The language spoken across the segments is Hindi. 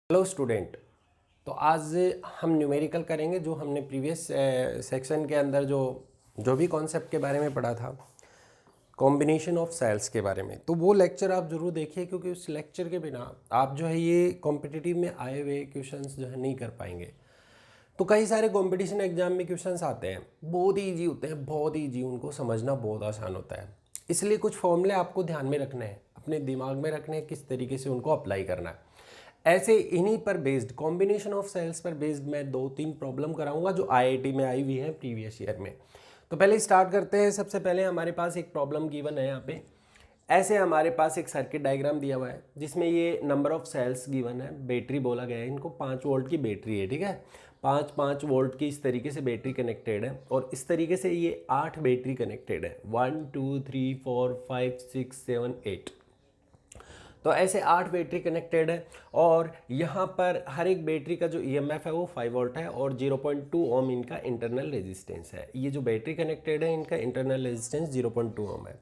Hello student. तो आज हम न्यूमेरिकल करेंगे जो हमने प्रीवियस सेक्शन के अंदर जो भी कॉन्सेप्ट के बारे में पढ़ा था, कॉम्बिनेशन ऑफ सेल्स के बारे में। तो वो लेक्चर आप ज़रूर देखिए, क्योंकि उस लेक्चर के बिना आप जो है ये कॉम्पिटिटिव में आए हुए क्वेश्चंस जो है नहीं कर पाएंगे। तो कई सारे कंपटीशन एग्जाम में क्वेश्चंस आते हैं, बहुत ही ईजी होते हैं, बहुत ही ईजी, उनको समझना बहुत आसान होता है। इसलिए कुछ फॉर्मूले आपको ध्यान में रखने हैं, अपने दिमाग में रखने हैं, किस तरीके से उनको अप्लाई करना है। ऐसे इन्हीं पर बेस्ड, कॉम्बिनेशन ऑफ सेल्स पर बेस्ड मैं 2-3 प्रॉब्लम कराऊंगा जो आईआईटी में आई हुई हैं प्रीवियस ईयर में। तो पहले स्टार्ट करते हैं। सबसे पहले हमारे पास एक प्रॉब्लम गिवन है यहाँ पे। ऐसे हमारे पास एक सर्किट डायग्राम दिया हुआ है जिसमें ये नंबर ऑफ सेल्स गिवन है, बैटरी बोला गया है इनको, 5 वोल्ट की बैटरी है, ठीक है। 5 वोल्ट की इस तरीके से बैटरी कनेक्टेड है और इस तरीके से ये 8 बैटरी कनेक्टेड है, 1 2 3 4 5 6 7 8। तो ऐसे 8 बैटरी कनेक्टेड है और यहाँ पर हर एक बैटरी का जो ईएमएफ है वो 5 वोल्ट है और 0.2 ओम इनका इंटरनल रेजिस्टेंस है। ये जो बैटरी कनेक्टेड है इनका इंटरनल रेजिस्टेंस 0.2 ओम है।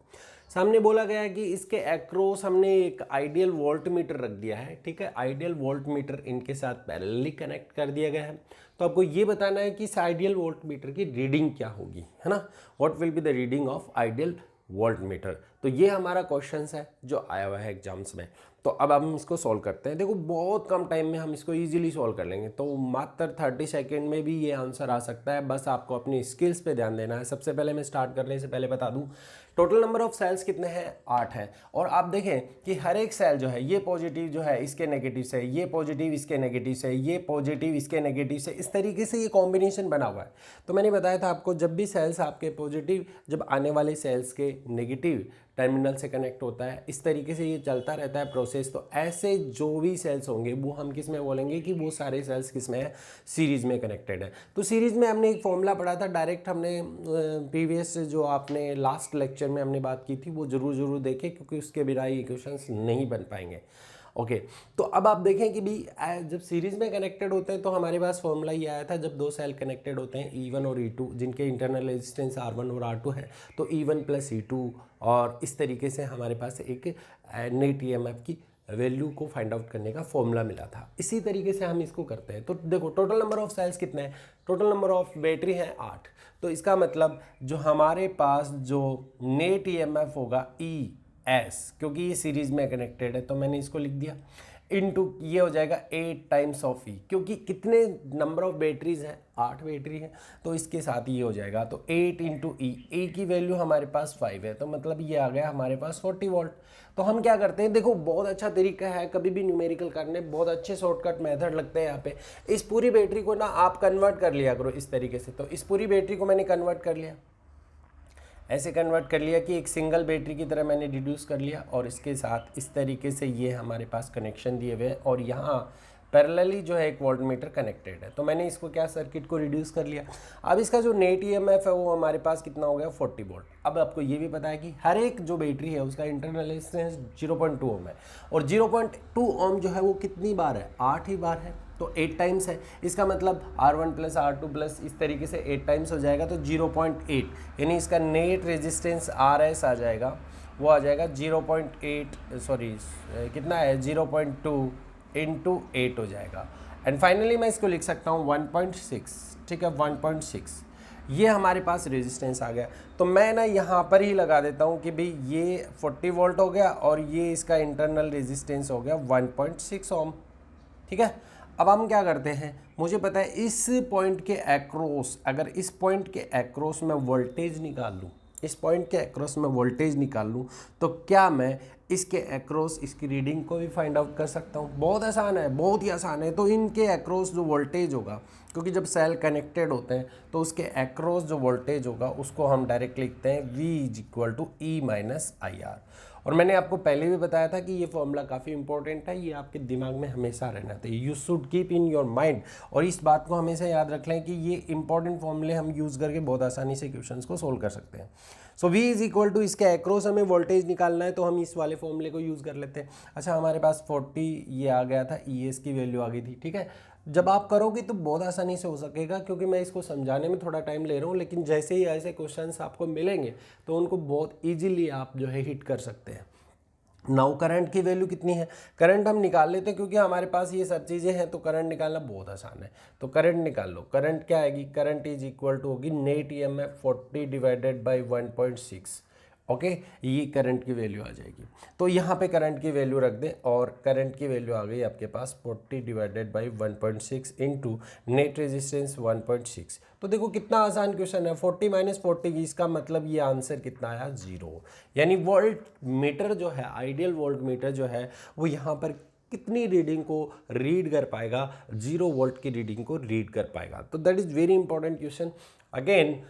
सामने बोला गया है कि इसके एक्रॉस हमने एक आइडियल वोल्ट मीटर रख दिया है, ठीक है। आइडियल वोल्ट मीटर इनके साथ पैरेलली कनेक्ट कर दिया गया है। तो आपको ये बताना है कि इस आइडियल वोल्ट मीटर की रीडिंग क्या होगी, है ना। What will be the reading of ideal volt meter. तो ये हमारा क्वेश्चन है जो आया हुआ है एग्जाम्स में। तो अब हम इसको सॉल्व करते हैं। देखो बहुत कम टाइम में हम इसको इजीली सॉल्व कर लेंगे, तो मात्र 30 सेकेंड में भी ये आंसर आ सकता है। बस आपको अपनी स्किल्स पे ध्यान देना है। सबसे पहले मैं स्टार्ट करने से पहले बता दूं, टोटल नंबर ऑफ सेल्स कितने हैं, 8 है। और आप देखें कि हर एक सेल जो है, ये पॉजिटिव जो है इसके नेगेटिव से, ये पॉजिटिव इसके नेगेटिव से, ये पॉजिटिव इसके नेगेटिव से, इस तरीके से ये कॉम्बिनेशन बना हुआ है। तो मैंने बताया था आपको, जब भी सेल्स आपके पॉजिटिव जब आने वाले सेल्स के नेगेटिव टर्मिनल से कनेक्ट होता है, इस तरीके से ये चलता रहता है प्रोसेस। तो ऐसे जो भी सेल्स होंगे वो हम किस में बोलेंगे कि वो सारे सेल्स किस में है, सीरीज में कनेक्टेड है। तो सीरीज में हमने एक फॉर्मूला पढ़ा था, डायरेक्ट हमने प्रीवियस जो आपने लास्ट लेक्चर में हमने बात की थी वो जरूर देखें, क्योंकि उसके बिना ये क्वेश्चंस नहीं बन पाएंगे। ओके तो अब आप देखें कि भी जब सीरीज में कनेक्टेड होते हैं तो हमारे पास फॉर्मूला ये आया था, जब दो सेल कनेक्टेड होते हैं E1 और E2 जिनके इंटरनल रेजिस्टेंस R1 और R2 है, तो E1 प्लस E2 और इस तरीके से हमारे पास एक नेट EMF की वैल्यू को फाइंड आउट करने का फॉर्मूला मिला था। इसी तरीके से हम इसको करते हैं। तो देखो टोटल नंबर ऑफ सेल्स कितने हैं, टोटल नंबर ऑफ बैटरी हैं 8। तो इसका मतलब जो हमारे पास जो नेट EMF होगा ES, क्योंकि ये सीरीज में कनेक्टेड है तो मैंने इसको लिख दिया, इनटू ये हो जाएगा 8 टाइम्स ऑफ E, क्योंकि कितने नंबर ऑफ बैटरीज हैं, 8 बैटरी है, तो इसके साथ ये हो जाएगा। तो 8 इंटू E की वैल्यू हमारे पास 5 है, तो मतलब ये आ गया हमारे पास 40 वोल्ट। तो हम क्या करते हैं, देखो बहुत अच्छा तरीका है कभी भी न्यूमेरिकल करने, बहुत अच्छे शॉर्टकट मेथड लगते हैं यहाँ पे। इस पूरी बैटरी को ना आप कन्वर्ट कर लिया करो इस तरीके से। तो इस पूरी बैटरी को मैंने कन्वर्ट कर लिया, ऐसे कन्वर्ट कर लिया कि एक सिंगल बैटरी की तरह मैंने रिड्यूस कर लिया, और इसके साथ इस तरीके से ये हमारे पास कनेक्शन दिए हुए हैं और यहाँ पैरेलली जो है एक वोल्टमीटर कनेक्टेड है। तो मैंने इसको क्या, सर्किट को रिड्यूस कर लिया। अब इसका जो नेट EMF है वो हमारे पास कितना हो गया, 40 वोल्ट। अब आपको ये भी पता है कि हर एक जो बैटरी है उसका इंटरनल रेजिस्टेंस 0.2 ओम है, और 0.2 ओम जो है वो कितनी बार है, 8 ही बार है, तो 8 टाइम्स है। इसका मतलब R1 प्लस R2 प्लस इस तरीके से 8 टाइम्स हो जाएगा, तो 0.8, यानी इसका नेट रेजिस्टेंस RS आ जाएगा, वो आ जाएगा 0.8, सॉरी कितना है, 0.2 इंटू 8 हो जाएगा। एंड फाइनली मैं इसको लिख सकता हूँ 1.6, ठीक है, 1.6 ये हमारे पास रेजिस्टेंस आ गया। तो मैं ना यहाँ पर ही लगा देता हूँ कि भाई ये 40 वोल्ट हो गया और ये इसका इंटरनल रेजिस्टेंस हो गया 1.6 ओम, ठीक है। अब हम क्या करते हैं, मुझे पता है इस पॉइंट के एक्रॉस, अगर इस पॉइंट के एक्रॉस मैं वोल्टेज निकाल लूँ, इस पॉइंट के एक्रॉस में वोल्टेज निकाल लूँ, तो क्या मैं इसके एक्रॉस इसकी रीडिंग को भी फाइंड आउट कर सकता हूँ। बहुत आसान है, बहुत ही आसान है। तो इनके एक्रॉस जो वोल्टेज होगा, क्योंकि जब सेल कनेक्टेड होते हैं तो उसके एक्रॉस जो वोल्टेज होगा उसको हम डायरेक्ट लिखते हैं V=E-IR। और मैंने आपको पहले भी बताया था कि ये फॉर्मूला काफ़ी इंपॉर्टेंट है, ये आपके दिमाग में हमेशा रहना चाहिए, you should keep in your mind. और इस बात को हमेशा याद रख लें कि ये इंपॉर्टेंट फॉर्मूले हम यूज़ करके बहुत आसानी से क्वेश्चंस को सोल्व कर सकते हैं। सो V= इसके एक्रॉस हमें वोल्टेज निकालना है, तो हम इस वाले फॉर्मूले को यूज़ कर लेते हैं। अच्छा हमारे पास 40 ये आ गया था, ES की वैल्यू आ गई थी, ठीक है। जब आप करोगे तो बहुत आसानी से हो सकेगा, क्योंकि मैं इसको समझाने में थोड़ा टाइम ले रहा हूँ, लेकिन जैसे ही ऐसे क्वेश्चंस आपको मिलेंगे तो उनको बहुत ईजिली आप जो है हिट कर सकते हैं। नाउ करंट की वैल्यू कितनी है, करंट हम निकाल लेते हैं क्योंकि हमारे पास ये सब चीज़ें हैं, तो करंट निकालना बहुत आसान है। तो करंट निकाल लो, करंट क्या आएगी, करंट इज इक्वल टू होगी net EMF 40 divided by 1.6। Okay, ये करंट की वैल्यू आ जाएगी। तो यहाँ पे करंट की वैल्यू रख दें और करंट की वैल्यू आ गई आपके पास 40 divided by 1.6 into net resistance 1.6। तो देखो कितना आसान क्वेश्चन है, 40 माइनस 40, इसका मतलब ये आंसर कितना आया, 0। यानी वोल्ट मीटर जो है, आइडियल वोल्ट मीटर जो है, वो यहाँ पर कितनी रीडिंग को रीड कर पाएगा, 0 वोल्ट की रीडिंग को रीड कर पाएगा। तो that is very important question. Again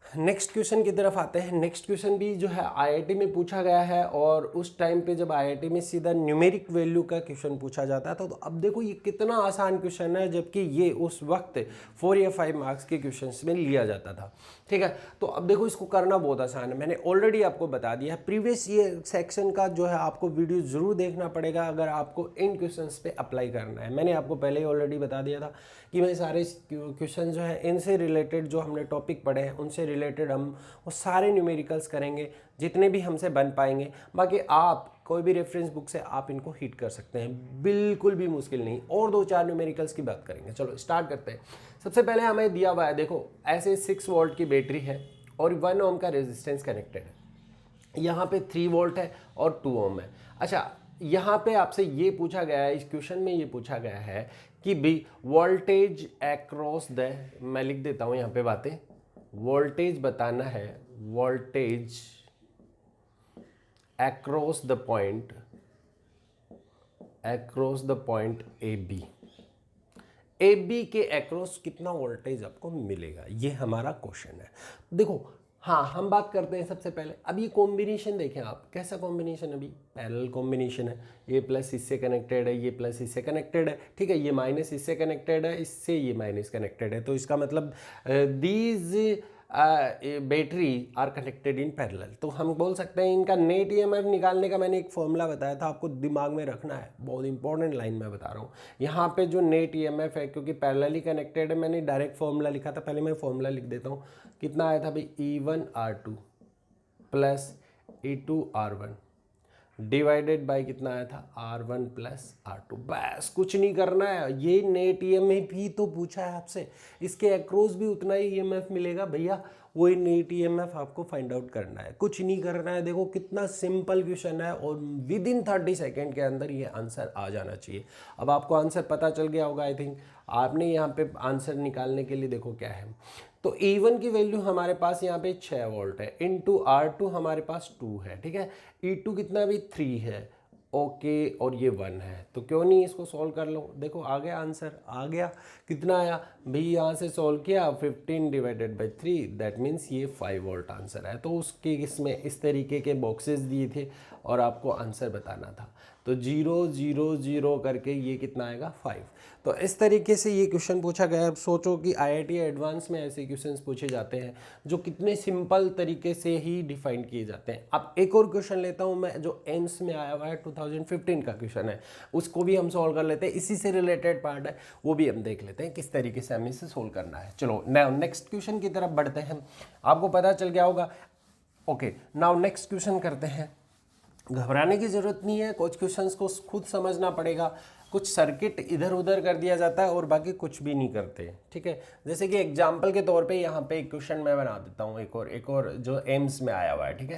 next question की तरफ आते हैं। नेक्स्ट क्वेश्चन भी जो है आईआईटी में पूछा गया है, और उस टाइम पे जब आईआईटी में सीधा न्यूमेरिक वैल्यू का क्वेश्चन पूछा जाता था, तो अब देखो ये कितना आसान क्वेश्चन है, जबकि ये उस वक्त 4 या 5 मार्क्स के क्वेश्चन में लिया जाता था। ठीक है, तो अब देखो इसको करना बहुत आसान है, मैंने ऑलरेडी आपको बता दिया है। प्रीवियस ईयर सेक्शन का जो है आपको वीडियो ज़रूर देखना पड़ेगा अगर आपको इन क्वेश्चन पे अप्लाई करना है। मैंने आपको पहले ही ऑलरेडी बता दिया था कि मैं सारे क्वेश्चन जो है इनसे रिलेटेड, जो हमने टॉपिक पढ़े हैं उनसे रिलेटेड हम वो सारे न्यूमेरिकल्स करेंगे जितने भी हमसे बन पाएंगे। बाकी आप कोई भी रेफरेंस बुक से आप इनको हिट कर सकते हैं, बिल्कुल भी मुश्किल नहीं। और 2-4 न्यूमेरिकल्स की बात करेंगे। चलो स्टार्ट करते हैं। सबसे पहले हमें दिया हुआ है, देखो ऐसे 6 वोल्ट की बैटरी है और 1 ओम का रेजिस्टेंस कनेक्टेड है। यहाँ पे 3 वोल्ट है और 2 ओम है। अच्छा, यहाँ पे आपसे ये पूछा गया है, इस क्वेश्चन में ये पूछा गया है कि भी वोल्टेज अक्रॉस द, मैं लिख देता हूँ यहाँ पे बातें, वोल्टेज बताना है, voltage across the point, across the point A B, A B के अक्रॉस कितना वोल्टेज आपको मिलेगा, ये हमारा क्वेश्चन है। देखो हाँ, हम बात करते हैं सबसे पहले, अब ये कॉम्बिनेशन देखें आप, कैसा कॉम्बिनेशन, अभी पैरेलल कॉम्बिनेशन है, ये प्लस इससे कनेक्टेड है, ये प्लस इससे कनेक्टेड है, ठीक है, ये माइनस इससे कनेक्टेड है, इससे ये माइनस कनेक्टेड है। तो इसका मतलब these battery are connected in parallel. तो हम बोल सकते हैं इनका नेट ईएमएफ निकालने का मैंने एक फॉर्मूला बताया था, आपको दिमाग में रखना है, बहुत इंपॉर्टेंट लाइन मैं बता रहा हूँ। यहाँ पे जो नेट ईएमएफ है, क्योंकि पैरेलली कनेक्टेड है, मैंने डायरेक्ट फॉर्मूला लिखा था, पहले मैं फॉर्मूला लिख देता हूँ। कितना आया था भाई, E1R2 plus E2R1 divided by कितना आया था, R1 प्लस R2। बस कुछ नहीं करना है, ये नेट ईएमएफ भी तो पूछा है आपसे, इसके अक्रॉस भी उतना ही ईएमएफ मिलेगा भैया, वही नेट ईएमएफ आपको फाइंड आउट करना है, कुछ नहीं करना है। देखो कितना सिंपल क्वेश्चन है और विद इन 30 सेकेंड के अंदर ये आंसर आ जाना चाहिए। अब आपको आंसर पता चल गया होगा आई थिंक। आपने यहाँ पे आंसर निकालने के लिए देखो क्या है, तो E1 की वैल्यू हमारे पास यहाँ पे 6 वोल्ट है, इनटू R2 हमारे पास 2 है, ठीक है, E2 कितना भी 3 है, ओके, और ये 1 है। तो क्यों नहीं इसको सॉल्व कर लो, देखो आ गया आंसर, आ गया, कितना आया भाई, यहाँ से सॉल्व किया 15 डिवाइडेड बाई 3, दैट मीन्स ये 5 वोल्ट आंसर है। तो उसके इसमें इस तरीके के बॉक्सेस दिए थे और आपको आंसर बताना था, तो 0 0 0 करके ये कितना आएगा, 5। तो इस तरीके से ये क्वेश्चन पूछा गया है। सोचो कि आईआईटी एडवांस में ऐसे क्वेश्चंस पूछे जाते हैं जो कितने सिंपल तरीके से ही डिफाइन किए जाते हैं। अब एक और क्वेश्चन लेता हूँ मैं, जो एम्स में आया हुआ है, 2015 का क्वेश्चन है, उसको भी हम सॉल्व कर लेते हैं, इसी से रिलेटेड पार्ट है, वो भी हम देख लेते हैं किस तरीके से हमें इसे सोल्व करना है। चलो नाउ नेक्स्ट क्वेश्चन की तरफ बढ़ते हैं, आपको पता चल गया होगा। ओके, नाउ नेक्स्ट क्वेश्चन करते हैं। घबराने की ज़रूरत नहीं है, कुछ क्वेश्चंस को खुद समझना पड़ेगा, कुछ सर्किट इधर उधर कर दिया जाता है और बाकी कुछ भी नहीं करते, ठीक है। जैसे कि एग्जांपल के तौर पे यहाँ पे एक क्वेश्चन मैं बना देता हूँ, एक और जो एम्स में आया हुआ है, ठीक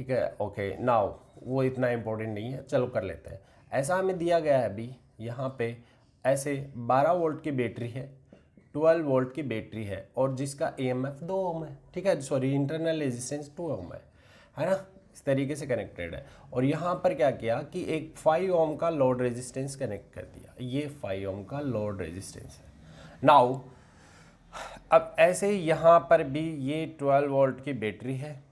है, ओके। नाउ वो इतना इम्पोर्टेंट नहीं है, चलो कर लेते हैं। ऐसा हमें दिया गया है अभी यहाँ पे, ऐसे 12 वोल्ट की बैटरी है, 12 वोल्ट की बैटरी है, और जिसका EMF 2 ओम है, ठीक है, सॉरी इंटरनल रेजिस्टेंस 2 ओम है ना, इस तरीके से कनेक्टेड है। और यहाँ पर क्या किया कि एक 5 ओम का लोड रेजिस्टेंस कनेक्ट कर दिया, ये 5 ओम का लोड रेजिस्टेंस है। नाउ अब ऐसे यहाँ पर भी ये 12 वोल्ट की बैटरी है,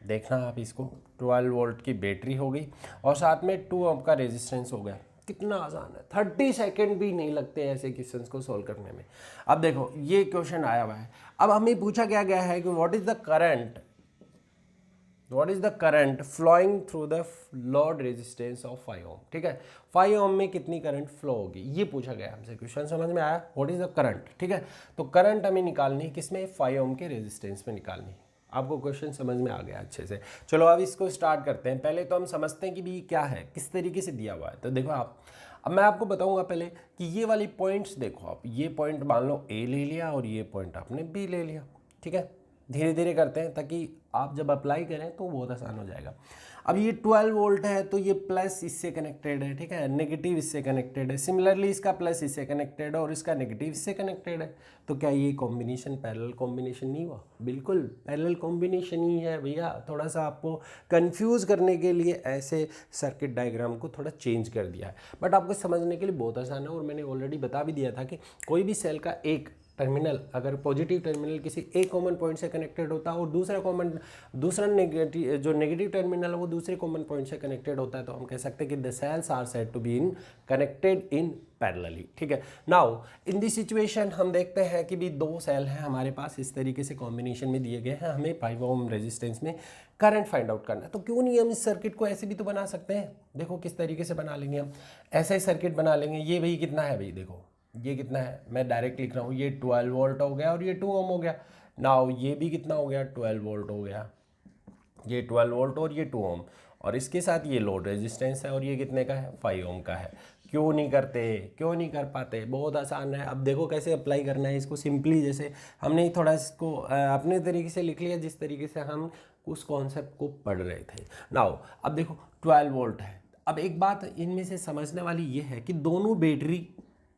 देखना आप इसको, 12 वोल्ट की बैटरी हो गई और साथ में 2 ओम का रेजिस्टेंस हो गया। कितना आसान है, 30 सेकेंड भी नहीं लगते ऐसे क्वेश्चंस को सॉल्व करने में। अब देखो ये क्वेश्चन आया हुआ है, अब हमें पूछा गया है कि what is the current flowing through the load resistance of 5 ohm, ठीक है, 5 ओम में कितनी करंट फ्लो होगी, ये पूछा गया हमसे। क्वेश्चन समझ में आया, व्हाट इज द करंट, ठीक है। तो करंट हमें निकालनी है किसमें, 5 ओम के रेजिस्टेंस में निकालनी है। आपको क्वेश्चन समझ में आ गया अच्छे से। चलो अब इसको स्टार्ट करते हैं। पहले तो हम समझते हैं कि भी क्या है, किस तरीके से दिया हुआ है। तो देखो आप, अब मैं आपको बताऊंगा पहले कि ये वाली पॉइंट्स देखो आप, ये पॉइंट मान लो ए ले लिया और ये पॉइंट आपने बी ले लिया, ठीक है। धीरे धीरे करते हैं ताकि आप जब अप्लाई करें तो बहुत आसान हो जाएगा। अब ये 12 वोल्ट है तो ये प्लस इससे कनेक्टेड है, ठीक है, नेगेटिव इससे कनेक्टेड है। सिमिलरली इसका प्लस इससे कनेक्टेड है और इसका नेगेटिव इससे कनेक्टेड है। तो क्या ये कॉम्बिनेशन पैरेलल कॉम्बिनेशन नहीं हुआ? बिल्कुल पैरेलल कॉम्बिनेशन ही है भैया। थोड़ा सा आपको कंफ्यूज करने के लिए ऐसे सर्किट डायग्राम को थोड़ा चेंज कर दिया है, बट आपको समझने के लिए बहुत आसान है। और मैंने ऑलरेडी बता भी दिया था कि कोई भी सेल का एक टर्मिनल अगर पॉजिटिव टर्मिनल किसी एक कॉमन पॉइंट से कनेक्टेड होता है और दूसरा नेगेटिव जो नेगेटिव टर्मिनल है वो दूसरे कॉमन पॉइंट से कनेक्टेड होता है, तो हम कह सकते हैं कि the cells are said to be in connected in parallelly, ठीक है। नाउ इन दिस सिचुएशन हम देखते हैं कि भी दो सेल हैं हमारे पास, इस तरीके से कॉम्बिनेशन में दिए गए हैं। हमें 5 ओम रेजिस्टेंस में करंट फाइंड आउट करना है। तो क्यों नहीं हम इस सर्किट को ऐसे भी तो बना सकते हैं। देखो किस तरीके से बना लेंगे हम, ऐसा ही सर्किट बना लेंगे। ये भाई कितना है भाई, देखो ये कितना है, मैं डायरेक्ट लिख रहा हूँ, ये 12 वोल्ट हो गया और ये 2 ओम हो गया। नाउ ये भी कितना हो गया, 12 वोल्ट हो गया, ये 12 वोल्ट और ये 2 ओम, और इसके साथ ये लोड रेजिस्टेंस है और ये कितने का है, 5 ओम का है। क्यों नहीं करते, क्यों नहीं कर पाते? बहुत आसान है। अब देखो कैसे अप्लाई करना है इसको सिंपली, जैसे हमने थोड़ा इसको अपने तरीके से लिख लिया जिस तरीके से हम उस कॉन्सेप्ट को पढ़ रहे थे। नाउ अब देखो 12 वोल्ट है। अब एक बात इनमें से समझने वाली ये है कि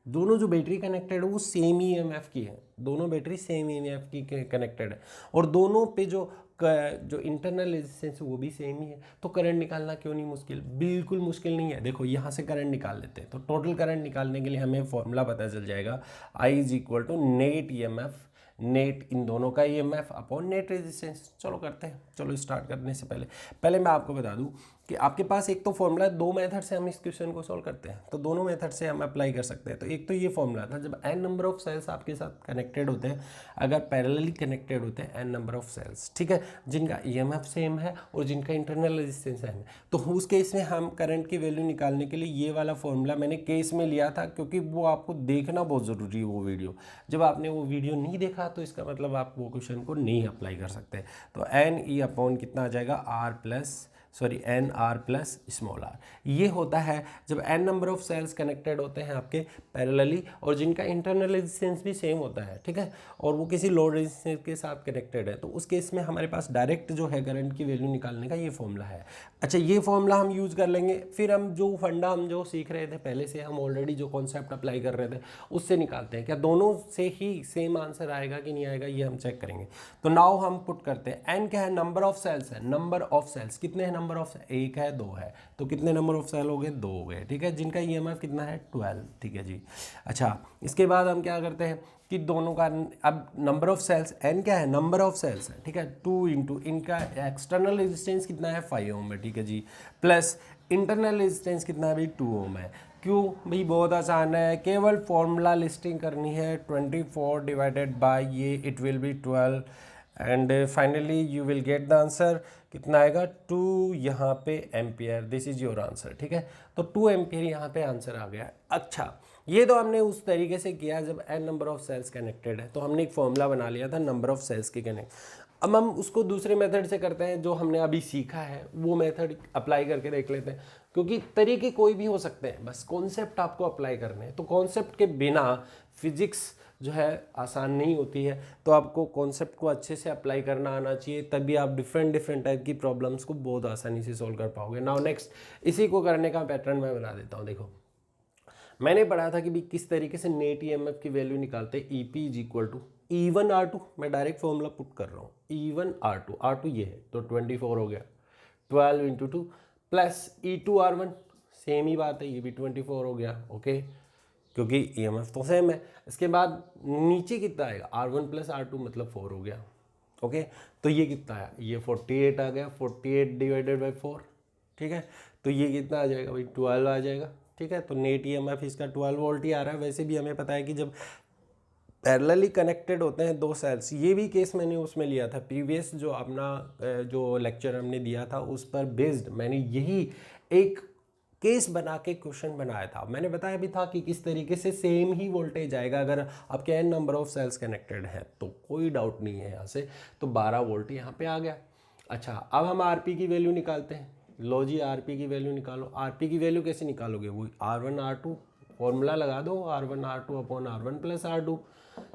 दोनों जो बैटरी कनेक्टेड है वो सेम ही ईएमएफ की है, दोनों बैटरी सेम ईएमएफ की कनेक्टेड है और दोनों पे जो इंटरनल रेजिस्टेंस है वो भी सेम ही है। तो करंट निकालना क्यों नहीं मुश्किल? बिल्कुल मुश्किल नहीं है। देखो यहाँ से करंट निकाल लेते हैं, तो टोटल करंट निकालने के लिए हमें फॉर्मूला पता चल जाएगा, I is equal to net EMF, net इन दोनों का ईएमएफ अपॉन नेट रेजिस्टेंस। चलो करते हैं। चलो स्टार्ट करने से पहले मैं आपको बता दूं कि आपके पास एक तो फॉर्मूला है, दो मेथड से हम इस क्वेश्चन को सॉल्व करते हैं, तो दोनों मेथड से हम अप्लाई कर सकते हैं। तो एक तो ये फॉर्मूला था, जब n नंबर ऑफ सेल्स आपके साथ कनेक्टेड होते हैं, अगर पैरेलली कनेक्टेड होते हैं n नंबर ऑफ सेल्स, ठीक है, जिनका ईएमएफ सेम है और जिनका इंटरनल रेजिस्टेंस सेम है, तो उस केस में हम करंट की वैल्यू निकालने के लिए ये वाला फॉर्मूला मैंने केस में लिया था, क्योंकि वो आपको देखना बहुत ज़रूरी है वो वीडियो। जब आपने वो वीडियो नहीं देखा तो इसका मतलब आप वो क्वेश्चन को नहीं अप्लाई कर सकते। तो एन ई अपॉन कितना आ जाएगा, N R plus small R. ये होता है जब N number of cells connected होते हैं आपके पैरेलली और जिनका इंटरनल रेजिस्टेंस भी सेम होता है, ठीक है, और वो किसी लोड रेजिस्टेंस के साथ कनेक्टेड है, तो उस केस में हमारे पास डायरेक्ट जो है करंट की वैल्यू निकालने का ये फॉर्मूला है। अच्छा, ये फॉर्मूला हम यूज़ कर लेंगे, फिर हम जो सीख रहे थे पहले से, हम ऑलरेडी जो कॉन्सेप्ट अप्लाई कर रहे थे उससे निकालते हैं। क्या दोनों से ही सेम आंसर आएगा कि नहीं आएगा, ये हम चेक करेंगे। तो नाउ हम पुट करते हैं, एन क्या है, नंबर ऑफ सेल्स है, नंबर ऑफ सेल्स कितने हैं, नंबर ऑफ एक है, दो है, तो कितने नंबर ऑफ सेल हो गए, दो हो गए, ठीक है, जिनका ईएमएफ कितना है, 12, ठीक है जी। अच्छा, इसके बाद हम क्या करते हैं कि दोनों का अब नंबर ऑफ सेल्स, एन क्या है, नंबर ऑफ सेल्स है, ठीक है, 2 इंटू इनका एक्सटर्नल रेजिस्टेंस कितना है, 5 ओम है, ठीक है जी, प्लस इंटरनल रेजिस्टेंस कितना है भाई, 2 ओम है। क्यों भाई, बहुत आसान है, केवल फॉर्मूला लिस्टिंग करनी है, 24 डिवाइडेड बाय ये, it will be 12 and finally you will get the answer. कितना आएगा, 2 यहाँ पे ampere, this is your answer, ठीक है। तो 2 एम्पियर यहाँ पे आंसर आ गया। अच्छा, ये तो हमने उस तरीके से किया जब n number of cells connected है, तो हमने एक फॉर्मूला बना लिया था नंबर ऑफ सेल्स के कनेक्ट। अब हम उसको दूसरे मेथड से करते हैं, जो हमने अभी सीखा है वो मेथड अप्लाई करके देख लेते हैं, क्योंकि तरीके कोई भी हो सकते हैं, बस कॉन्सेप्ट आपको अप्लाई करने हैं। तो कॉन्सेप्ट के बिना फिजिक्स जो है आसान नहीं होती है, तो आपको कॉन्सेप्ट को अच्छे से अप्लाई करना आना चाहिए, तभी आप डिफरेंट टाइप की प्रॉब्लम्स को बहुत आसानी से सॉल्व कर पाओगे। नाउ नेक्स्ट, इसी को करने का पैटर्न मैं बना देता हूँ। देखो, मैंने पढ़ा था कि भी किस तरीके से नेट ईएमएफ की वैल्यू निकालते हैं, E is equal to E1 R2, मैं डायरेक्ट फॉर्मूला पुट कर रहा हूँ, E1 R2 ये है, तो 24 हो गया, 12 into 2 plus E2 R1, same ही बात है, ये भी 24 हो गया, ओके, क्योंकि ईएमएफ तो सेम है। इसके बाद नीचे कितना आएगा, R1 प्लस R2 मतलब 4 हो गया, ओके, तो ये कितना है, ये 48 आ गया, 48 डिवाइडेड बाई 4, ठीक है, तो ये कितना आ जाएगा भाई, 12 आ जाएगा, ठीक है। तो नेट ईएमएफ इसका 12 वोल्ट ही आ रहा है। वैसे भी हमें पता है कि जब पैरेलली कनेक्टेड होते हैं दो सेल्स, ये भी केस मैंने उसमें लिया था, प्रीवियस जो अपना जो लेक्चर हमने दिया था उस पर बेस्ड मैंने यही एक केस बना के क्वेश्चन बनाया था। मैंने बताया भी था कि किस तरीके से सेम ही वोल्टेज आएगा अगर आपके n number of cells connected है, तो कोई डाउट नहीं है यहाँ से। तो 12 वोल्ट यहाँ पे आ गया। अच्छा, अब हम आरपी की वैल्यू निकालते हैं। लो जी, आरपी की वैल्यू निकालो। आरपी की वैल्यू कैसे निकालोगे? वो R1 R2 फॉर्मूला लगा दो, R1 R2 upon R1 plus R2।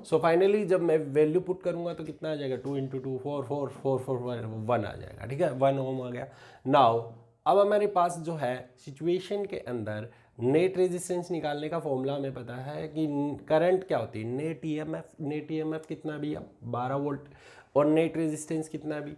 So finally जब मैं वैल्यू पुट करूंगा तो कितना आ जाएगा? 2 × 2 4 4 4 4 1 आ जाएगा। ठीक है, 1 ओम आ गया। नाउ अब हमारे पास जो है सिचुएशन के अंदर नेट रेजिस्टेंस निकालने का फॉर्मूला हमें पता है कि करंट क्या होती है, नेट ईएमएफ कितना भी 12 वोल्ट, और नेट रेजिस्टेंस कितना भी।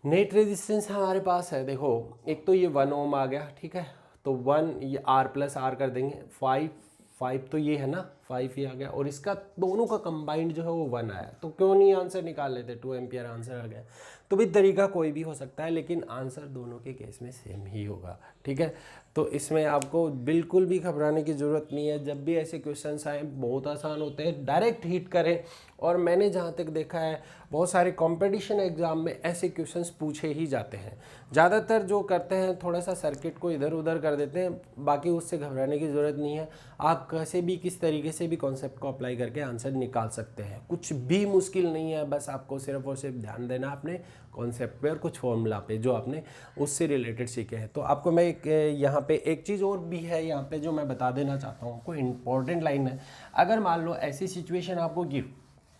नेट रेजिस्टेंस हमारे पास है, देखो एक तो ये 1 ओम आ गया। ठीक है, तो 1 ये R प्लस R कर देंगे, 5 तो ये है ना, 5 ये आ गया, और इसका दोनों का कंबाइंड जो है वो 1 आया। तो क्यों नहीं आंसर निकाल लेते? 2 एम्पियर आंसर आ गया। तो भी तरीका कोई भी हो सकता है, लेकिन आंसर दोनों के केस में सेम ही होगा। ठीक है, तो इसमें आपको बिल्कुल भी घबराने की ज़रूरत नहीं है। जब भी ऐसे क्वेश्चंस आए बहुत आसान होते हैं, डायरेक्ट हिट करें। और मैंने जहाँ तक देखा है बहुत सारे कंपटीशन एग्जाम में ऐसे क्वेश्चंस पूछे ही जाते हैं। ज़्यादातर जो करते हैं थोड़ा सा सर्किट को इधर उधर कर देते हैं, बाकी उससे घबराने की ज़रूरत नहीं है। आप कैसे भी किस तरीके से भी कॉन्सेप्ट को अप्लाई करके आंसर निकाल सकते हैं, कुछ भी मुश्किल नहीं है। बस आपको सिर्फ और सिर्फ ध्यान देना अपने कॉन्सेप्ट पे और कुछ फॉर्मूला पे जो आपने उससे रिलेटेड सीखे हैं। तो आपको मैं एक यहाँ पे एक चीज़ और भी है यहाँ पे जो मैं बता देना चाहता हूँ, कोई इंपॉर्टेंट लाइन है। अगर मान लो ऐसी सिचुएशन आपको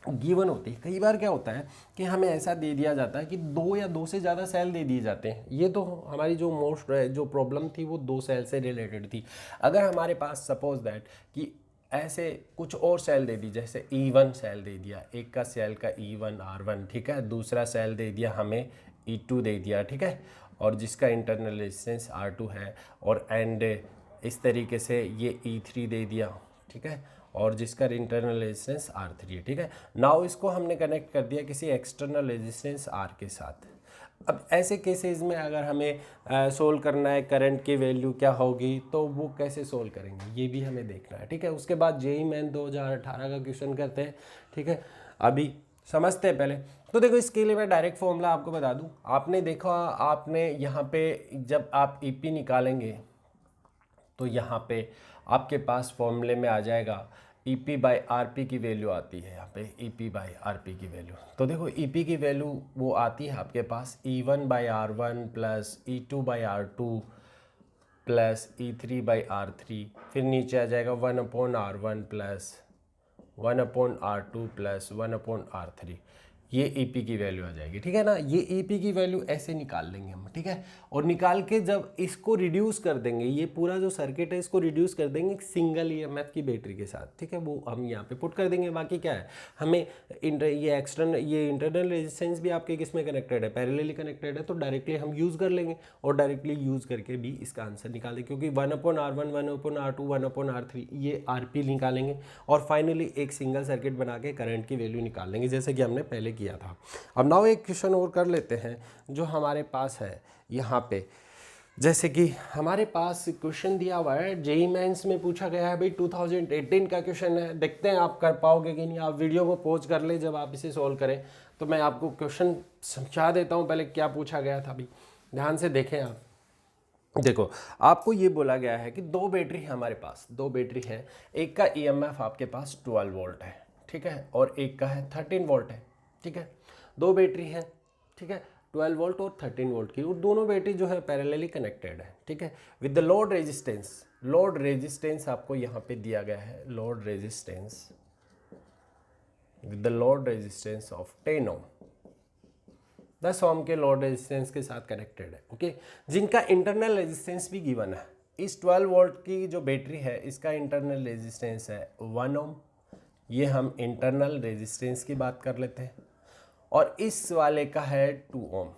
गिवन होती है, कई बार क्या होता है कि हमें ऐसा दे दिया जाता है कि 2 या 2 से ज़्यादा सेल दे दिए जाते हैं। ये तो हमारी जो जो प्रॉब्लम थी वो 2 सेल से रिलेटेड थी। अगर हमारे पास सपोज दैट कि ऐसे कुछ और सेल दे दी, जैसे E1 सेल दे दिया, एक का सेल का E1 R1, ठीक है, दूसरा सेल दे दिया हमें E2 दे दिया, ठीक है, और जिसका इंटरनल रेजिस्टेंस R2 है, और एंड इस तरीके से ये E3 दे दिया, ठीक है, और जिसका इंटरनल रेजिस्टेंस R3 है। ठीक है, नाउ इसको हमने कनेक्ट कर दिया किसी एक्सटर्नल रेजिस्टेंस R के साथ। अब ऐसे केसेस में अगर हमें सोल्व करना है करंट की वैल्यू क्या होगी, तो वो कैसे सोल्व करेंगे ये भी हमें देखना है। ठीक है, उसके बाद जेईई मेन 2018 का क्वेश्चन करते हैं। ठीक है, अभी समझते हैं पहले। तो देखो इसके लिए मैं डायरेक्ट फॉर्मूला आपको बता दूं। आपने देखा, आपने यहाँ पे जब आप ईपी निकालेंगे तो यहाँ पे आपके पास फॉर्मूले में आ जाएगा EP बाई RP की वैल्यू आती है, यहाँ पे EP बाई RP की वैल्यू। तो देखो EP की वैल्यू वो आती है आपके पास E1 by R1 plus E2 by R2 plus E3 by R3, फिर नीचे आ जाएगा 1/R1 plus 1/R2 plus 1/R3। ये EP की वैल्यू आ जाएगी। ठीक है ना, ये EP की वैल्यू ऐसे निकाल लेंगे हम। ठीक है, और निकाल के जब इसको रिड्यूस कर देंगे, ये पूरा जो सर्किट है इसको रिड्यूस कर देंगे सिंगल EMF की बैटरी के साथ। ठीक है, वो हम यहाँ पे पुट कर देंगे। बाकी क्या है, हमें ये इंटरनल रेजिस्टेंस भी आपके किस में कनेक्टेड है, पैरेलली कनेक्टेड है, तो डायरेक्टली हम यूज़ कर लेंगे और डायरेक्टली यूज़ करके भी इसका आंसर निकालें, क्योंकि 1/R1 1/R2 1/R3 ये RP निकालेंगे और फाइनली एक सिंगल सर्किट बना के करंट की वैल्यू निकाल लेंगे, जैसे कि हमने पहले किया था। अब नाउ एक क्वेश्चन और कर लेते हैं जो हमारे पास है यहाँ पे। जैसे कि हमारे पास क्वेश्चन दिया हुआ है, जेईई मेंस में पूछा गया है भाई, 2018 का क्वेश्चन है। देखते हैं आप कर पाओगे कि नहीं। आप वीडियो को पॉज कर ले जब आप इसे सॉल्व करें, तो मैं आपको क्वेश्चन समझा देता हूँ पहले क्या पूछा गया था। अभी ध्यान से देखें आप। देखो, आपको ये बोला गया है कि 2 बैटरी है हमारे पास, 2 बैटरी है। एक का EMF आपके पास 12 वोल्ट है, ठीक है, और एक का है 13 वोल्ट है। ठीक है, 2 बैटरी है, ठीक है, 12 वोल्ट और 13 वोल्ट की, और दोनों बैटरी जो है पैरेलली कनेक्टेड है। ठीक है, विद द लोड रेजिस्टेंस आपको यहाँ पे दिया गया है, load resistance with the load resistance of 10 ओम, 10 ओम के लोड रेजिस्टेंस के साथ कनेक्टेड है। ओके, जिनका इंटरनल रेजिस्टेंस भी गिवन है। इस 12 वोल्ट की जो बैटरी है इसका इंटरनल रेजिस्टेंस है 1 ओम, ये हम इंटरनल रेजिस्टेंस की बात कर लेते हैं, और इस वाले का है 2 ओम।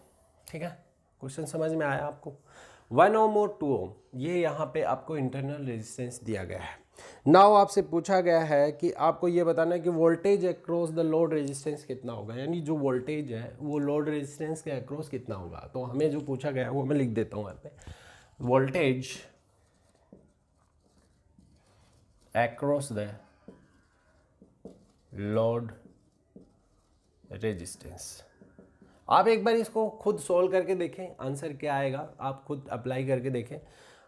ठीक है, क्वेश्चन समझ में आया आपको? 1 ओम और 2 ओम ये यहाँ पे आपको इंटरनल रेजिस्टेंस दिया गया है। नाउ आपसे पूछा गया है कि आपको ये बताना है कि voltage across the load resistance कितना होगा, यानी जो वोल्टेज है वो लोड रेजिस्टेंस के अक्रॉस कितना होगा। तो हमें जो पूछा गया है वो मैं लिख देता हूँ यहाँ पे, voltage across the load resistance. आप एक बार इसको खुद सोल्व करके देखें, आंसर क्या आएगा आप खुद अप्लाई करके देखें।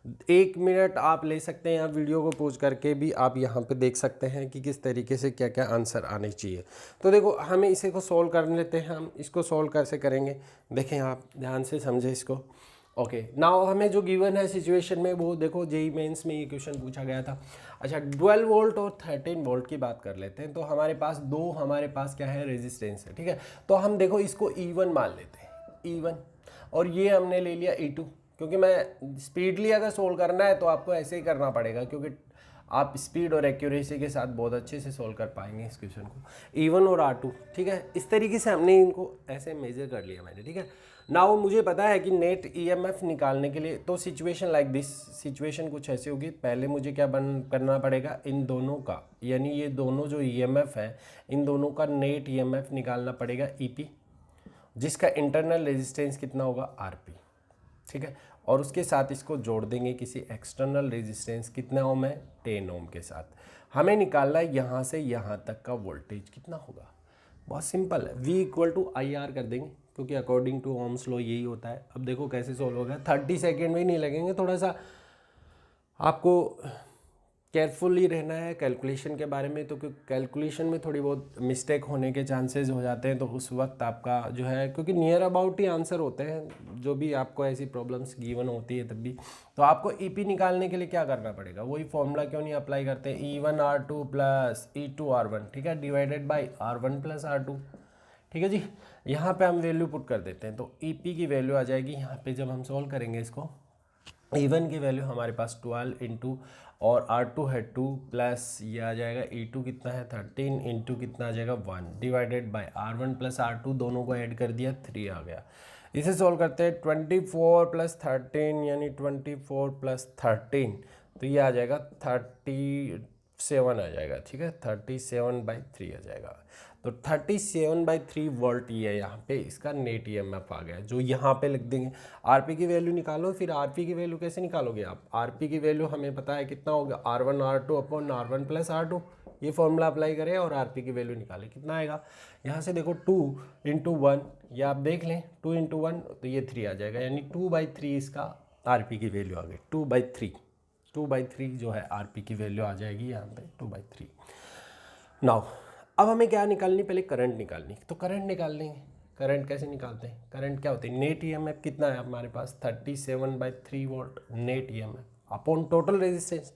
1 मिनट आप ले सकते हैं, आप वीडियो को पॉज करके भी आप यहाँ पे देख सकते हैं कि किस तरीके से क्या क्या आंसर आने चाहिए। तो देखो हमें इसे को सॉल्व कर लेते हैं, हम इसको सॉल्व कैसे करेंगे देखें, आप ध्यान से समझे इसको। ओके नाउ हमें जो गिवन है सिचुएशन में वो देखो जेईई मेंस में ये क्वेश्चन पूछा गया था। अच्छा 12 वोल्ट और 13 वोल्ट की बात कर लेते हैं। तो हमारे पास क्या है, रेजिस्टेंस है, ठीक है। तो हम देखो इसको E1 मान लेते हैं, E1, और ये हमने ले लिया E2, क्योंकि मैं स्पीडली अगर सोल्व करना है तो आपको ऐसे ही करना पड़ेगा, क्योंकि आप स्पीड और एक्यूरेसी के साथ बहुत अच्छे से सोल्व कर पाएंगे इस क्वेश्चन को। E1 और R2, ठीक है, इस तरीके से हमने इनको ऐसे मेजर कर लिया मैंने, ठीक है। नाउ मुझे पता है कि नेट EMF निकालने के लिए, तो सिचुएशन लाइक दिस, सिचुएशन कुछ ऐसी होगी, पहले मुझे क्या करना पड़ेगा, इन दोनों का, यानी ये दोनों जो EMF है इन दोनों का नेट EMF निकालना पड़ेगा EP, जिसका इंटरनल रेजिस्टेंस कितना होगा, RP, ठीक है। और उसके साथ इसको जोड़ देंगे किसी एक्सटर्नल रेजिस्टेंस, कितना ओम है, 10 ओम के साथ। हमें निकालना है यहाँ से यहाँ तक का वोल्टेज कितना होगा, बहुत सिंपल है, V = IR कर देंगे, क्योंकि अकॉर्डिंग टू ओम्स लॉ यही होता है। अब देखो कैसे सोल्व होगा, 30 सेकेंड भी नहीं लगेंगे, थोड़ा सा आपको केयरफुली रहना है कैलकुलेशन के बारे में, तो क्योंकि कैलकुलेशन में थोड़ी बहुत मिस्टेक होने के चांसेस हो जाते हैं, तो उस वक्त आपका जो है, क्योंकि नियर अबाउट ही आंसर होते हैं जो भी आपको ऐसी प्रॉब्लम्स गिवन होती है तब भी। तो आपको EP निकालने के लिए क्या करना पड़ेगा, वही फॉर्मूला क्यों नहीं अप्लाई करते, E1R2 + E2R1, ठीक है, डिवाइडेड बाई R1 + R2, ठीक है जी। यहाँ पे हम वैल्यू पुट कर देते हैं, तो EP की वैल्यू आ जाएगी यहाँ पे, जब हम सॉल्व करेंगे इसको, E1 की वैल्यू हमारे पास 12 इंटू, और R2 है 2 प्लस ये आ जाएगा E2 कितना है 13 इंटू कितना आ जाएगा 1 डिवाइडेड बाय R1 + R2, दोनों को ऐड कर दिया 3 आ गया। इसे सॉल्व करते हैं, 24 + 13 यानी 24 + 13, तो ये आ जाएगा 37 आ जाएगा, ठीक है, 37/3 आ जाएगा। तो 37/3 वोल्ट ये है, यहाँ पे इसका नेट EMF आ गया, जो यहाँ पे लिख देंगे। RP की वैल्यू निकालो, फिर RP की वैल्यू कैसे निकालोगे आप, RP की वैल्यू हमें पता है कितना होगा, R1 R2 / R1 + R2, ये फॉर्मूला अप्लाई करें और RP की वैल्यू निकालें, कितना आएगा, यहाँ से देखो 2 × 1, ये आप देख लें, 2 × 1 तो ये 3 आ जाएगा, यानी 2/3 इसका RP की वैल्यू आ गई, 2/3 जो है RP की वैल्यू आ जाएगी यहाँ पे 2/3। नाउ अब हमें क्या निकालनी, पहले करंट निकालनी, तो करंट निकाल लेंगे। करंट कैसे निकालते हैं, करंट क्या होती है, नेट EMF कितना है हमारे पास, 37/3 volt net EMF upon total resistance,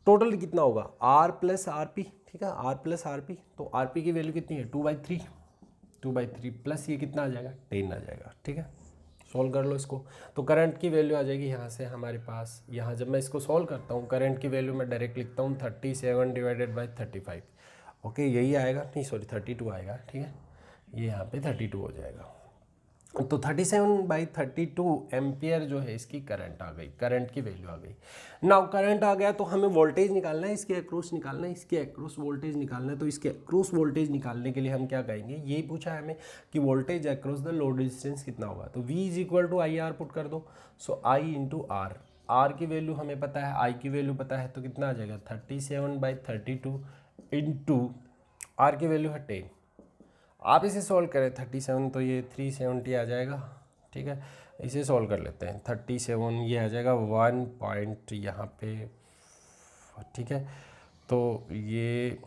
total कितना होगा R + RP, ठीक है, R + RP, तो RP की वैल्यू कितनी है 2/3 प्लस ये कितना आ जाएगा 10 आ जाएगा, ठीक है। सॉल्व कर लो इसको, तो करंट की वैल्यू आ जाएगी यहाँ से हमारे पास, यहाँ जब मैं इसको सॉल्व करता हूँ करंट की वैल्यू मैं डायरेक्ट लिखता हूँ 37 डिवाइडेड बाई 35, ओके यही आएगा, नहीं सॉरी 32 आएगा, ठीक है, ये यहाँ पे 32 हो जाएगा। तो 37/32 एम्पियर जो है इसकी करंट आ गई, करंट की वैल्यू आ गई। नाउ करंट आ गया तो हमें वोल्टेज निकालना है, इसके अक्रॉस निकालना है, इसके अक्रॉस वोल्टेज निकालना है। तो इसके अक्रॉस वोल्टेज निकालने के लिए हम क्या करेंगे, यही पूछा है हमें कि voltage across the load resistance कितना होगा, तो V = IR पुट कर दो। सो I × R, R की वैल्यू हमें पता है, I की वैल्यू पता है, तो कितना आ जाएगा 37/32 इंटू R की वैल्यू है 10। आप इसे सॉल्व करें 37 तो ये 370 आ जाएगा, ठीक है। इसे सॉल्व कर लेते हैं 37, ये आ जाएगा 1 पॉइंट यहाँ पे, ठीक है, तो ये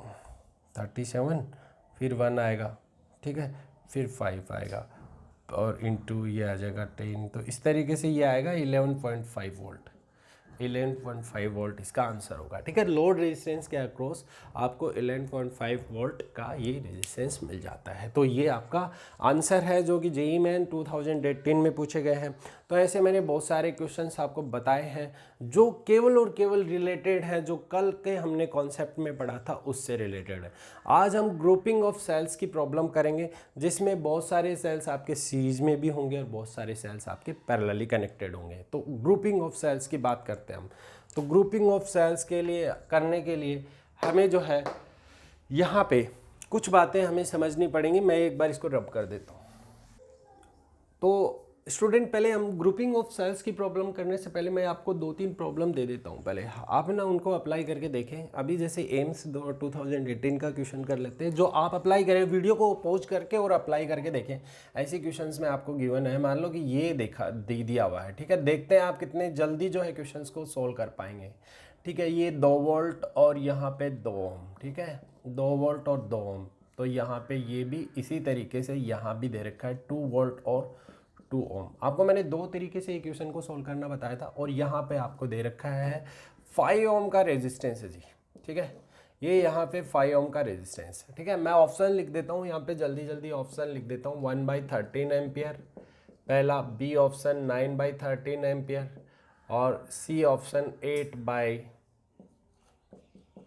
37 फिर 1 आएगा, ठीक है, फिर 5 आएगा और इंटू ये आ जाएगा 10, तो इस तरीके से ये आएगा 11.5 वोल्ट, 11.5 वोल्ट इसका आंसर होगा, ठीक है। लोड रेजिस्टेंस के अक्रॉस आपको 11.5 वोल्ट का ये रेजिस्टेंस मिल जाता है। तो ये आपका आंसर है जो कि जेईई मेन 2018 में पूछे गए हैं। तो ऐसे मैंने बहुत सारे क्वेश्चंस आपको बताए हैं जो केवल और केवल रिलेटेड हैं, जो कल के हमने कॉन्सेप्ट में पढ़ा था उससे रिलेटेड है। आज हम ग्रुपिंग ऑफ सेल्स की प्रॉब्लम करेंगे, जिसमें बहुत सारे सेल्स आपके सीरीज में भी होंगे और बहुत सारे सेल्स आपके पैरेलली कनेक्टेड होंगे। तो ग्रुपिंग ऑफ सेल्स की बात करते हैं हम। तो ग्रुपिंग ऑफ सेल्स के लिए करने के लिए हमें जो है यहाँ पे कुछ बातें हमें समझनी पड़ेंगी। मैं एक बार इसको रब कर देता हूँ। तो स्टूडेंट पहले हम ग्रुपिंग ऑफ सेल्स की प्रॉब्लम करने से पहले मैं आपको 2-3 प्रॉब्लम दे देता हूँ। पहले आप ना उनको अप्लाई करके देखें। अभी जैसे एम्स 2018 का क्वेश्चन कर लेते हैं, जो आप अप्लाई करें, वीडियो को पॉज करके और अप्लाई करके देखें। ऐसे क्वेश्चंस में आपको गिवन है, मान लो कि ये दे दिया हुआ है, ठीक है। देखते हैं आप कितने जल्दी जो है क्वेश्चन को सोल्व कर पाएंगे, ठीक है। ये 2 वोल्ट और यहाँ पे 2 ओम, ठीक है, 2 वोल्ट और 2 ओम। तो यहाँ पे ये भी इसी तरीके से यहाँ भी दे रखा है 2 वोल्ट और 2 ओम। आपको मैंने 2 तरीके से इक्वेशन को सोल्व करना बताया था। और यहाँ पे आपको दे रखा है 5 ओम का रेजिस्टेंस है जी, ठीक है। ये यहाँ पे 5 ओम का रेजिस्टेंस है, ठीक है। मैं ऑप्शन लिख देता हूँ यहाँ पे, जल्दी जल्दी ऑप्शन लिख देता हूँ। 1/13 एम्पियर पहला, बी ऑप्शन 9/13 एम्पियर और सी ऑप्शन 8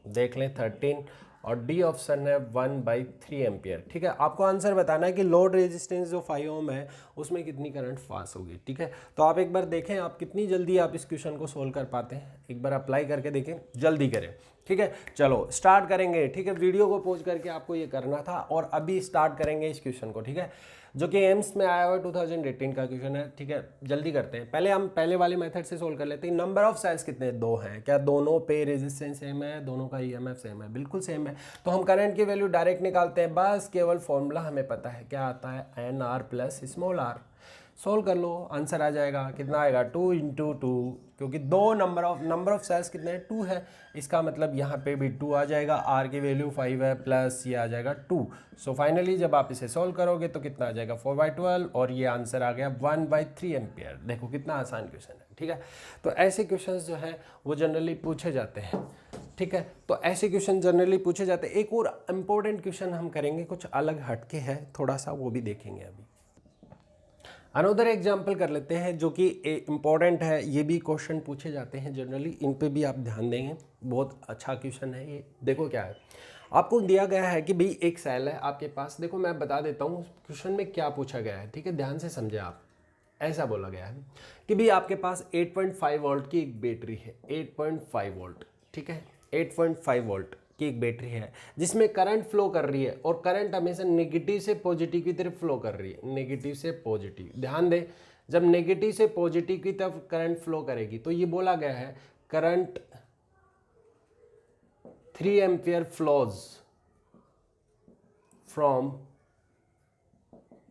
देख लें 13 और डी ऑप्शन है 1/3 एम्पियर, ठीक है। आपको आंसर बताना है कि लोड रेजिस्टेंस जो 5 ओम है उसमें कितनी करंट पास होगी, ठीक है। तो आप एक बार देखें आप कितनी जल्दी आप इस क्वेश्चन को सोल्व कर पाते हैं। एक बार अप्लाई करके देखें, जल्दी करें, ठीक है। चलो स्टार्ट करेंगे, ठीक है। वीडियो को पॉज करके आपको ये करना था और अभी स्टार्ट करेंगे इस क्वेश्चन को, ठीक है, जो कि एम्स में आया हुआ 2018 का क्वेश्चन है, ठीक है। जल्दी करते हैं। पहले हम पहले वाले मेथड से सोल्व कर लेते हैं। नंबर ऑफ सेल्स कितने, 2 हैं। क्या दोनों पे रेजिस्टेंस सेम है, दोनों का ईएमएफ सेम है? बिल्कुल सेम है। तो हम करंट की वैल्यू डायरेक्ट निकालते हैं, बस केवल फॉर्मूला हमें पता है, क्या आता है, NR plus small r। Solve कर लो, आंसर आ जाएगा। कितना आएगा, 2 × 2, क्योंकि दो नंबर ऑफ सेल्स कितने हैं, 2 है। इसका मतलब यहाँ पे भी 2 आ जाएगा। r की वैल्यू 5 है, प्लस ये आ जाएगा 2। सो फाइनली जब आप इसे सोल्व करोगे तो कितना आ जाएगा, 4/12 और ये आंसर आ गया 1/3 एम्पियर। देखो कितना आसान क्वेश्चन है, ठीक है। तो ऐसे क्वेश्चन जो है वो जनरली पूछे जाते हैं, ठीक है। तो ऐसे क्वेश्चन जनरली पूछे जाते हैं। एक और इम्पोर्टेंट क्वेश्चन हम करेंगे, कुछ अलग हटके है थोड़ा सा, वो भी देखेंगे अभी। अनदर एग्जाम्पल कर लेते हैं जो कि इम्पॉर्टेंट है, ये भी क्वेश्चन पूछे जाते हैं जनरली, इन पे भी आप ध्यान देंगे। बहुत अच्छा क्वेश्चन है ये। देखो क्या है, आपको दिया गया है कि भाई एक सेल है आपके पास। देखो मैं बता देता हूँ क्वेश्चन में क्या पूछा गया है, ठीक है, ध्यान से समझे आप। ऐसा बोला गया है कि भाई आपके पास 8.5 वोल्ट की एक बैटरी है, 8.5 वोल्ट, ठीक है, 8.5 वोल्ट की एक बैटरी है जिसमें करंट फ्लो कर रही है और करंट हमेशा नेगेटिव से पॉजिटिव की तरफ फ्लो कर रही है, नेगेटिव से पॉजिटिव। ध्यान दें, जब नेगेटिव से पॉजिटिव की तरफ करंट फ्लो करेगी तो ये बोला गया है current 3 ampere flows from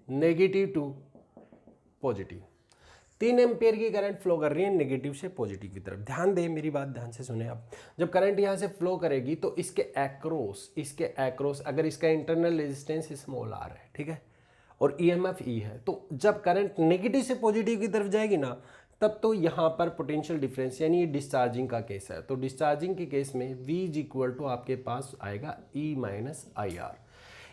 negative to positive. 3 ampere की करंट फ्लो कर रही है नेगेटिव से पॉजिटिव की तरफ। ध्यान दें, मेरी बात ध्यान से सुने आप। जब करंट यहाँ से फ्लो करेगी तो इसके एक्रॉस अगर इसका इंटरनल रेजिस्टेंस स्मॉल r है, ठीक है, और ईएमएफ E है, तो जब करंट नेगेटिव से पॉजिटिव की तरफ जाएगी ना, तब तो यहाँ पर पोटेंशियल डिफरेंस यानी ये डिस्चार्जिंग का केस है। तो डिस्चार्जिंग के केस में V = आपके पास आएगा E - IR।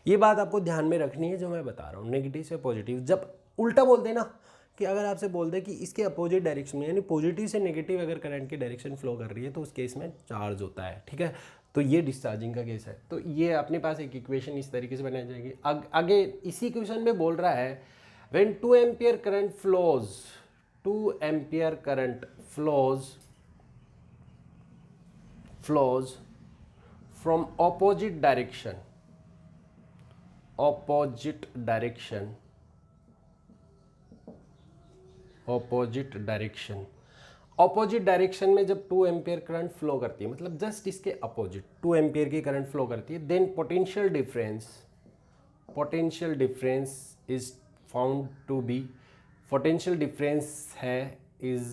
ये बात आपको ध्यान में रखनी है जो मैं बता रहा हूँ, नेगेटिव से पॉजिटिव। जब उल्टा बोल दे ना, कि अगर आपसे बोल दे कि इसके अपोजिट डायरेक्शन में यानी पॉजिटिव से नेगेटिव अगर करंट की डायरेक्शन फ्लो कर रही है तो उस केस में चार्ज होता है, ठीक है। तो ये डिस्चार्जिंग का केस है। तो ये अपने पास एक इक्वेशन इस तरीके से बनाई जाएगी। आगे इसी इक्वेशन में बोल रहा है when 2 ampere current flows, 2 ampere current flows from opposite direction opposite direction में जब 2 एम्पियर करंट फ्लो करती है, मतलब जस्ट इसके अपोजिट 2 एम्पियर की करंट फ्लो करती है, then potential difference is found to be, potential difference है इज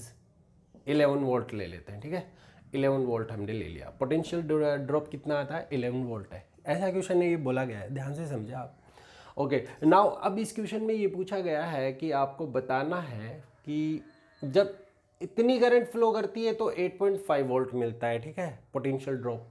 11 वोल्ट ले लेते हैं, ठीक है, 11 वोल्ट हमने ले लिया। पोटेंशियल ड्रॉप कितना आता है, 11 वोल्ट है। ऐसा क्वेश्चन है, ये बोला गया है, ध्यान से समझे आप। ओके नाउ अब इस क्वेश्चन में ये पूछा गया है कि आपको बताना है कि जब इतनी करंट फ्लो करती है तो 8.5 वोल्ट मिलता है, ठीक है, पोटेंशियल ड्रॉप,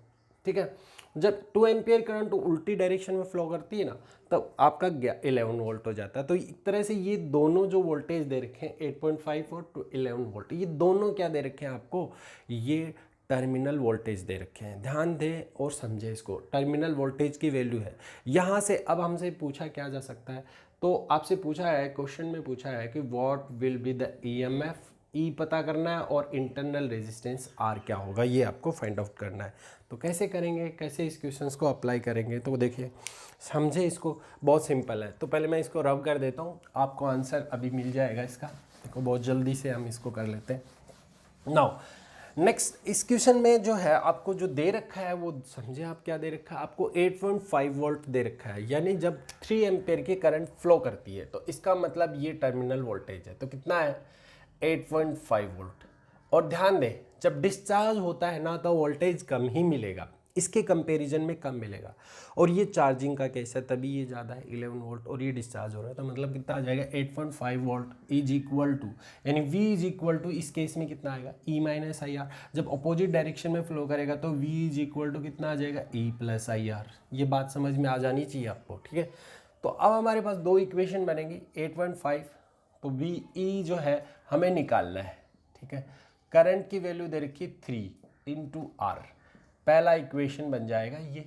ठीक है। जब 2 एम्पियर करंट उल्टी डायरेक्शन में फ्लो करती है ना, तब आपका 11 वोल्ट हो जाता है। तो एक तरह से ये दोनों जो वोल्टेज दे रखे हैं 8.5 और 11 वोल्ट, ये दोनों क्या दे रखे हैं आपको, ये टर्मिनल वोल्टेज दे रखे हैं। ध्यान दें और समझे इसको, टर्मिनल वोल्टेज की वैल्यू है। यहाँ से अब हमसे पूछा क्या जा सकता है, तो आपसे पूछा है, क्वेश्चन में पूछा है कि what will be the EMF ई पता करना है और इंटरनल रेजिस्टेंस आर क्या होगा ये आपको फाइंड आउट करना है। तो कैसे करेंगे, कैसे इस क्वेश्चंस को अप्लाई करेंगे, तो देखिए समझे, इसको बहुत सिंपल है। तो पहले मैं इसको रब कर देता हूँ, आपको आंसर अभी मिल जाएगा इसका। देखो बहुत जल्दी से हम इसको कर लेते हैं। नाउ नेक्स्ट, इस क्वेश्चन में जो है आपको जो दे रखा है वो समझे आप क्या दे रखा है, आपको 8.5 वोल्ट दे रखा है, यानी जब 3 एम्पेयर की करंट फ्लो करती है तो इसका मतलब ये टर्मिनल वोल्टेज है। तो कितना है 8.5 वोल्ट। और ध्यान दें जब डिस्चार्ज होता है ना तो वोल्टेज कम ही मिलेगा, इसके कंपैरिजन में कम मिलेगा। और ये चार्जिंग का केस है तभी ये ज़्यादा है 11 वोल्ट, और ये डिस्चार्ज हो रहा है तो मतलब कितना आ जाएगा 8.5 वोल्ट इज इक्वल टू, यानी V इज इक्वल टू इस केस में कितना आएगा E माइनस आई आर। जब अपोजिट डायरेक्शन में फ्लो करेगा तो V इज इक्वल टू कितना आ जाएगा E प्लस आई आर। ये बात समझ में आ जानी चाहिए आपको, ठीक है। तो अब हमारे पास दो इक्वेशन बनेंगी 8.5, तो VE जो है हमें निकालना है, ठीक है। करंट की वैल्यू दे रखी 3 इंटू आर, पहला इक्वेशन बन जाएगा ये।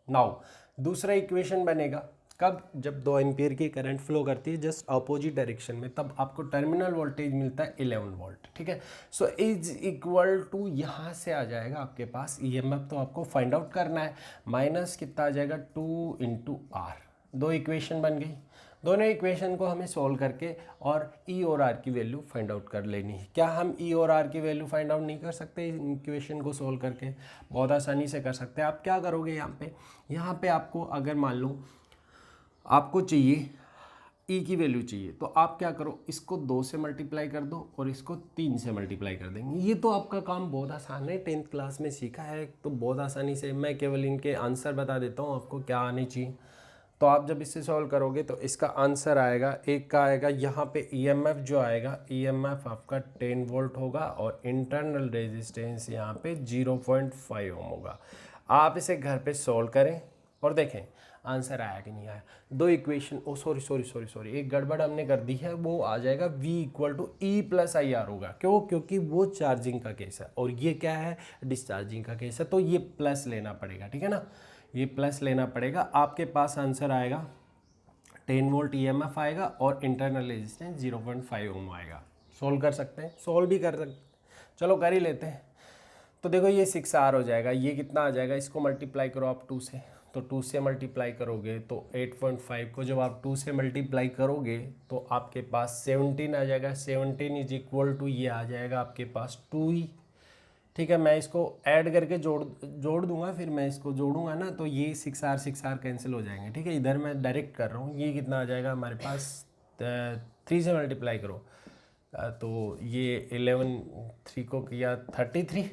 नाउ दूसरा इक्वेशन बनेगा कब, जब 2 एम्पियर की करंट फ्लो करती है जस्ट अपोजिट डायरेक्शन में, तब आपको टर्मिनल वोल्टेज मिलता है 11 वोल्ट, ठीक है। सो इज इक्वल टू यहाँ से आ जाएगा आपके पास EMF, तो आपको फाइंड आउट करना है, माइनस कितना आ जाएगा 2 इंटू आर। दो इक्वेशन बन गई, दोनों इक्वेशन को हमें सॉल्व करके और ई और आर की वैल्यू फाइंड आउट कर लेनी है। क्या हम ई और आर की वैल्यू फाइंड आउट नहीं कर सकते इन इक्वेशन को सॉल्व करके? बहुत आसानी से कर सकते हैं। आप क्या करोगे यहाँ पे आपको अगर मान लो आपको चाहिए ई की वैल्यू चाहिए, तो आप क्या करो, इसको 2 से मल्टीप्लाई कर दो और इसको 3 से मल्टीप्लाई कर देंगे। ये तो आपका काम बहुत आसान है, 10th क्लास में सीखा है तो बहुत आसानी से। मैं केवल इनके आंसर बता देता हूँ आपको क्या आने चाहिए। तो आप जब इससे सॉल्व करोगे तो इसका आंसर आएगा, एक का आएगा यहाँ पे EMF जो आएगा, EMF आपका 10 वोल्ट होगा और इंटरनल रेजिस्टेंस यहाँ पे 0.5 ओम होगा। आप इसे घर पे सॉल्व करें और देखें आंसर आया कि नहीं आया। दो इक्वेशन, सॉरी एक गड़बड़ हमने कर दी है, वो आ जाएगा V equal to E plus I R होगा। क्यों? क्योंकि वो चार्जिंग का केस है और ये क्या है, डिस्चार्जिंग का केस है, तो ये प्लस लेना पड़ेगा, ठीक है ना, ये प्लस लेना पड़ेगा। आपके पास आंसर आएगा 10 वोल्ट EMF आएगा और इंटरनल रेजिस्टेंस 0.5 ओम आएगा। सोल्व कर सकते हैं, सोल्व भी कर सकते हैं, चलो कर ही लेते हैं। तो देखो ये 6R हो जाएगा, ये कितना आ जाएगा, इसको मल्टीप्लाई करो आप 2 से, तो 2 से मल्टीप्लाई करोगे तो 8.5 को जब आप 2 से मल्टीप्लाई करोगे तो आपके पास 17 आ जाएगा। 17 इज इक्वल टू ये आ जाएगा आपके पास 2E, ठीक है। मैं इसको ऐड करके जोड़ दूंगा, फिर मैं इसको जोड़ूंगा ना तो ये 6R कैंसिल हो जाएंगे, ठीक है। इधर मैं डायरेक्ट कर रहा हूँ, ये कितना आ जाएगा हमारे पास 3 से मल्टीप्लाई करो तो ये 11, 3 को किया 33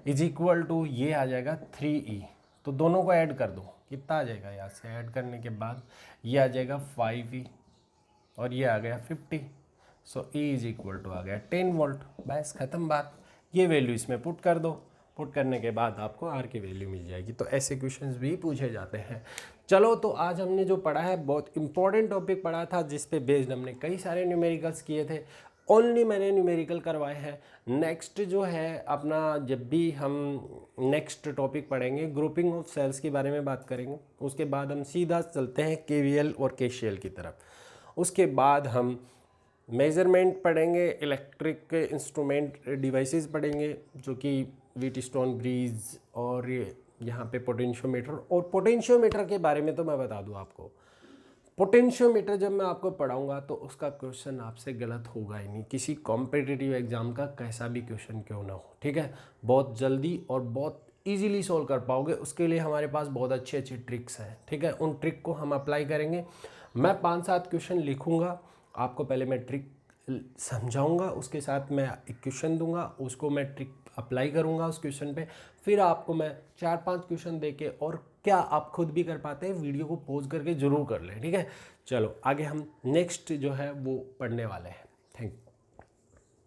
इज इक्वल टू ये आ जाएगा 3E। तो दोनों को ऐड कर दो, कितना आ जाएगा, यहाँ से ऐड करने के बाद ये आ जाएगा 5E और ये आ गया 50। सो E इज इक्वल टू आ गया 10 वोल्ट। बस ख़त्म बात। ये वैल्यू इसमें पुट कर दो, पुट करने के बाद आपको R की वैल्यू मिल जाएगी। तो ऐसे क्वेश्चंस भी पूछे जाते हैं। चलो, तो आज हमने जो पढ़ा है बहुत इंपॉर्टेंट टॉपिक पढ़ा था, जिस पे बेस्ड हमने कई सारे न्यूमेरिकल्स किए थे। ओनली मैंने न्यूमेरिकल करवाए हैं। नेक्स्ट जो है अपना, जब भी हम नेक्स्ट टॉपिक पढ़ेंगे ग्रुपिंग ऑफ सेल्स के बारे में बात करेंगे, उसके बाद हम सीधा चलते हैं KVL और KCL की तरफ। उसके बाद हम मेज़रमेंट पढ़ेंगे, इलेक्ट्रिक इंस्ट्रूमेंट डिवाइसेस पढ़ेंगे, जो कि व्हीटस्टोन ब्रिज और यहाँ पे पोटेंशियोमीटर। और पोटेंशियोमीटर के बारे में तो मैं बता दूँ आपको, पोटेंशियोमीटर जब मैं आपको पढ़ाऊँगा तो उसका क्वेश्चन आपसे गलत होगा ही नहीं, किसी कॉम्पिटिटिव एग्जाम का कैसा भी क्वेश्चन क्यों ना हो, ठीक है। बहुत जल्दी और बहुत ईजीली सोल्व कर पाओगे। उसके लिए हमारे पास बहुत अच्छी अच्छी ट्रिक्स हैं, ठीक है। उन ट्रिक को हम अप्लाई करेंगे। मैं 5-7 क्वेश्चन लिखूँगा, आपको पहले मैं ट्रिक समझाऊंगा, उसके साथ मैं एक क्वेश्चन दूंगा, उसको मैं ट्रिक अप्लाई करूंगा उस क्वेश्चन पे, फिर आपको मैं 4-5 क्वेश्चन देके, और क्या आप खुद भी कर पाते हैं, वीडियो को पॉज करके ज़रूर कर लें, ठीक है। चलो आगे हम नेक्स्ट जो है वो पढ़ने वाले हैं। Thank you.